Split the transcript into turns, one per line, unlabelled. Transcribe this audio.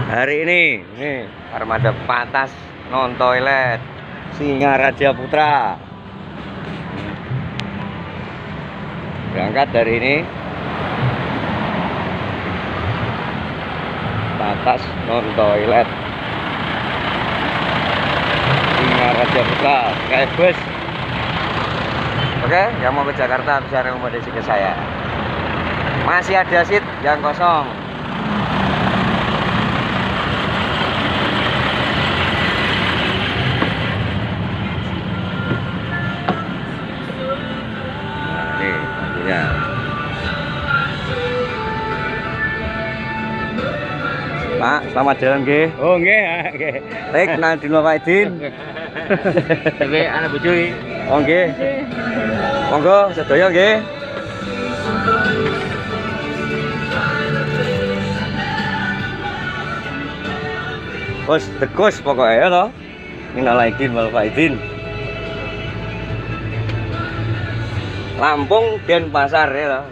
Hari ini armada Patas non toilet Singaraja Putra berangkat dari ini. Patas non toilet Singaraja Putra kayak bus. Oke, yang mau ke Jakarta bisa rekomendasi ke saya. Masih ada seat yang kosong. Nah, ini lampunya. Pak, selamat jalan nggih. Oh, nggih, nggih. Baik, Nadine Bapak Idin.
Tapi anak bojo iki.
Oh, nggih. Monggo sedaya nggih. Bos, tekus pokoknya ya toh. Minal aidin wal faizin. Lampung Denpasar ya toh.